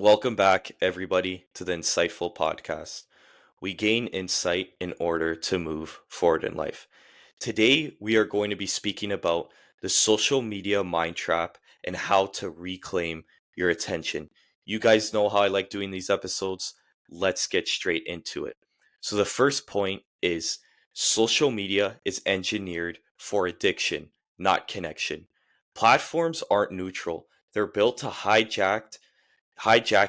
Welcome back, everybody, to the Insightful Podcast. We gain insight in order to move forward in life. Today, we are going to be speaking about the social media mind trap and how to reclaim your attention. You guys know how I like doing these episodes. Let's get straight into it. So, the first point is social media is engineered for addiction, not connection. Platforms aren't neutral, they're built to hijack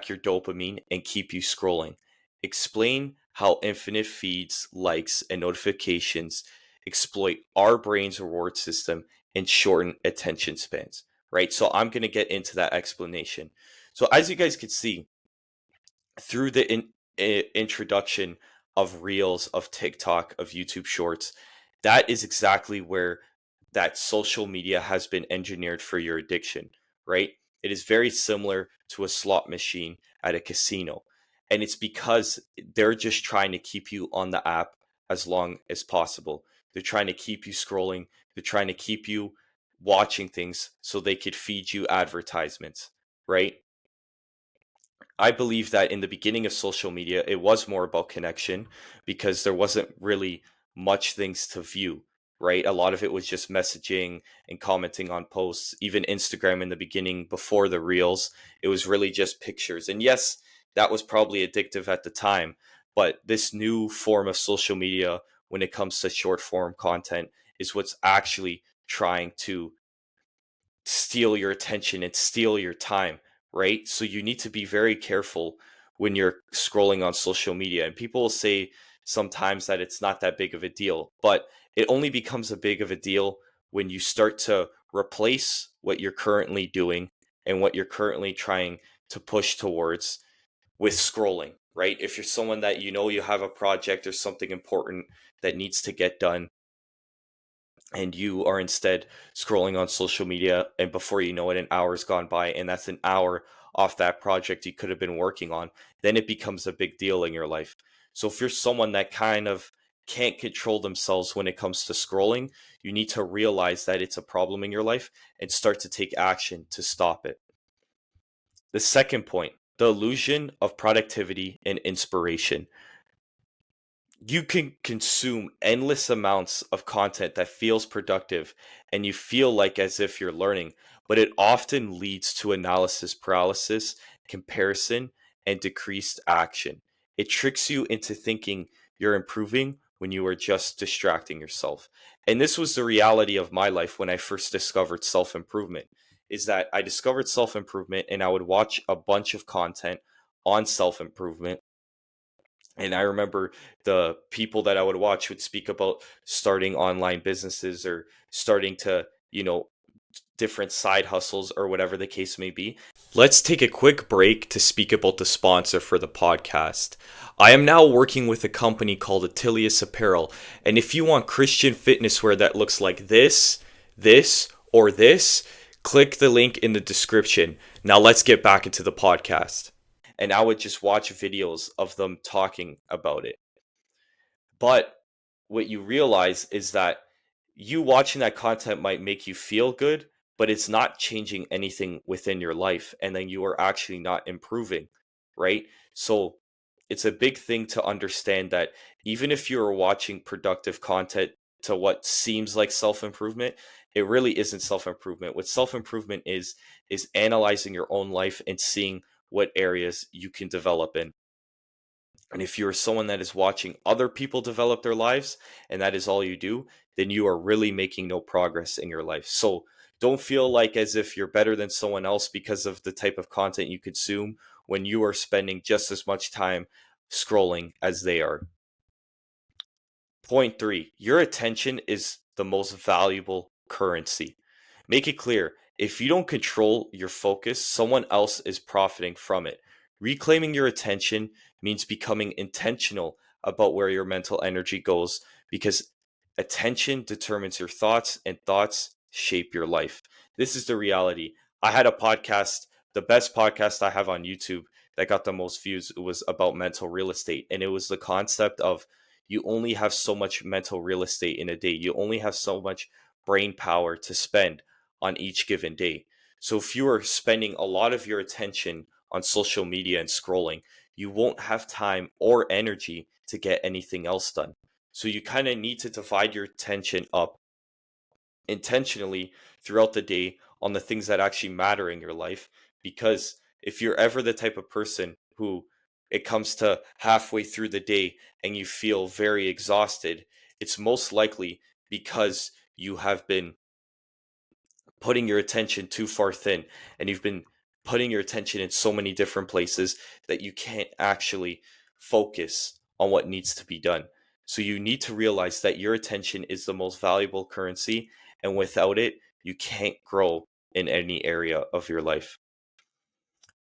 your dopamine and keep you scrolling. Explain how infinite feeds, likes, and notifications exploit our brain's reward system and shorten attention spans, right? So I'm going to get into that explanation. So as you guys can see, through the introduction of Reels, of TikTok, of YouTube Shorts, that is exactly where that social media has been engineered for your addiction, right? It is very similar to a slot machine at a casino. And it's because they're just trying to keep you on the app as long as possible. They're trying to keep you scrolling, they're trying to keep you watching things so they could feed you advertisements, right? I believe that in the beginning of social media, it was more about connection because there wasn't really much things to view, right? A lot of it was just messaging and commenting on posts. Even Instagram in the beginning, before the reels, it was really just pictures. And yes, that was probably addictive at the time, but this new form of social media, when it comes to short form content, is what's actually trying to steal your attention and steal your time, right? So you need to be very careful when you're scrolling on social media. And people will say sometimes that it's not that big of a deal, but it only becomes a big of a deal when you start to replace what you're currently doing and what you're currently trying to push towards with scrolling, right? If you're someone that you have a project or something important that needs to get done, and you are instead scrolling on social media, and before you know it, an hour's gone by, and that's an hour off that project you could have been working on, then it becomes a big deal in your life. So if you're someone that kind of can't control themselves when it comes to scrolling, you need to realize that it's a problem in your life and start to take action to stop it. The second point, the illusion of productivity and inspiration. You can consume endless amounts of content that feels productive and you feel like as if you're learning, but it often leads to analysis paralysis, comparison, and decreased action. It tricks you into thinking you're improving when you are just distracting yourself. And this was the reality of my life when I first discovered self-improvement, is that I discovered self-improvement and I would watch a bunch of content on self-improvement, and I remember the people that I would watch would speak about starting online businesses or starting to, different side hustles or whatever the case may be. Let's take a quick break to speak about the sponsor for the podcast. I am now working with a company called Attilius Apparel, and if you want Christian fitness wear that looks like or this, click the link in the description. Now let's get back into the podcast. And I would just watch videos of them talking about it. But what you realize is that you watching that content might make you feel good, but it's not changing anything within your life. And then you are actually not improving, right? So it's a big thing to understand that even if you're watching productive content to what seems like self-improvement, it really isn't self-improvement. What self-improvement is analyzing your own life and seeing what areas you can develop in. And if you're someone that is watching other people develop their lives and that is all you do, then you are really making no progress in your life. So don't feel like as if you're better than someone else because of the type of content you consume when you are spending just as much time scrolling as they are. Point three, your attention is the most valuable currency. Make it clear, if you don't control your focus, someone else is profiting from it. Reclaiming your attention means becoming intentional about where your mental energy goes, because attention determines your thoughts and thoughts shape your life. This is the reality. I had a podcast, the best podcast I have on YouTube that got the most views. It was about mental real estate. And it was the concept of you only have so much mental real estate in a day. You only have so much brain power to spend on each given day. So if you are spending a lot of your attention on social media and scrolling, you won't have time or energy to get anything else done. So you kind of need to divide your attention up intentionally throughout the day on the things that actually matter in your life. Because if you're ever the type of person who it comes to halfway through the day and you feel very exhausted, it's most likely because you have been putting your attention too far thin, and you've been putting your attention in so many different places that you can't actually focus on what needs to be done. So you need to realize that your attention is the most valuable currency, and without it, you can't grow in any area of your life.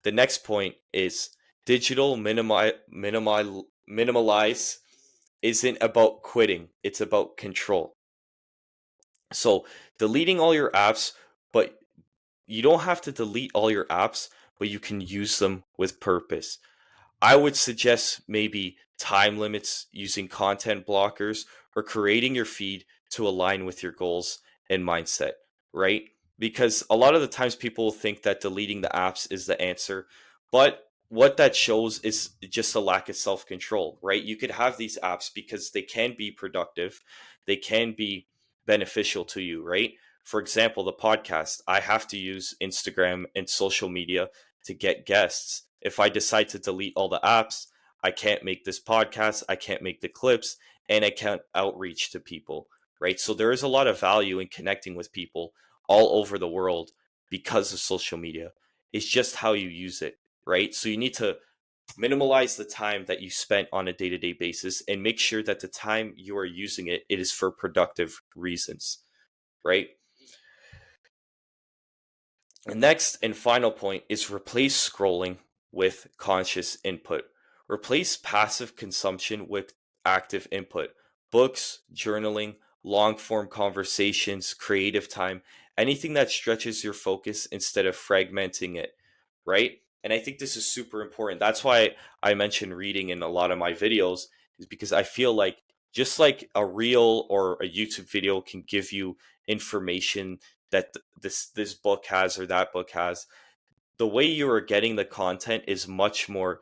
The next point is digital minimalize isn't about quitting, it's about control. So deleting all your apps, but you don't have to delete all your apps, but you can use them with purpose. I would suggest maybe time limits, using content blockers, or creating your feed to align with your goals and mindset, right? Because a lot of the times people think that deleting the apps is the answer, but what that shows is just a lack of self control, right? You could have these apps because they can be productive, they can be beneficial to you, right? For example, the podcast, I have to use Instagram and social media to get guests. If I decide to delete all the apps, I can't make this podcast, I can't make the clips, and I can't outreach to people, right? So there is a lot of value in connecting with people all over the world because of social media. It's just how you use it, right? So you need to minimalize the time that you spent on a day-to-day basis and make sure that the time you are using it, it is for productive reasons, right? The next and final point is replace scrolling with conscious input. Replace passive consumption with active input. Books, journaling, long form conversations, creative time, anything that stretches your focus instead of fragmenting it, right? And I think this is super important. That's why I mention reading in a lot of my videos, is because I feel like just like a reel or a YouTube video can give you information that this book has or that book has, the way you are getting the content is much more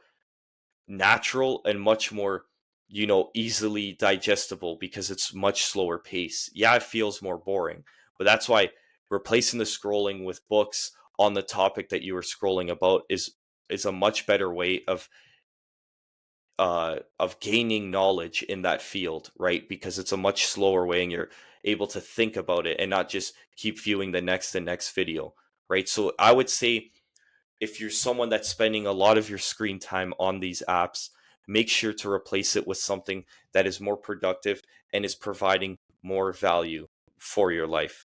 natural and much more, easily digestible because it's much slower pace. Yeah, it feels more boring, but that's why replacing the scrolling with books on the topic that you were scrolling about is a much better way of gaining knowledge in that field, right? Because it's a much slower way and you're able to think about it and not just keep viewing the next video, right? So I would say if you're someone that's spending a lot of your screen time on these apps, make sure to replace it with something that is more productive and is providing more value for your life.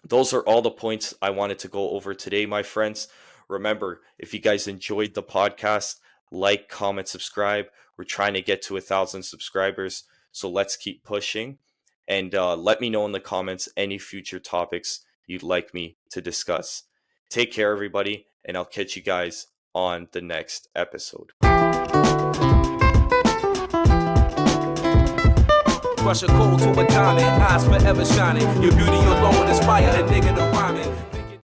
Those are all the points I wanted to go over today, my friends. Remember, if you guys enjoyed the podcast, like, comment, subscribe. We're trying to get to 1,000 subscribers, so let's keep pushing. And let me know in the comments any future topics you'd like me to discuss. Take care, everybody, and I'll catch you guys on the next episode. Crush a cold to a diamond, eyes forever shining. Your beauty alone inspire a nigga to rhyme it.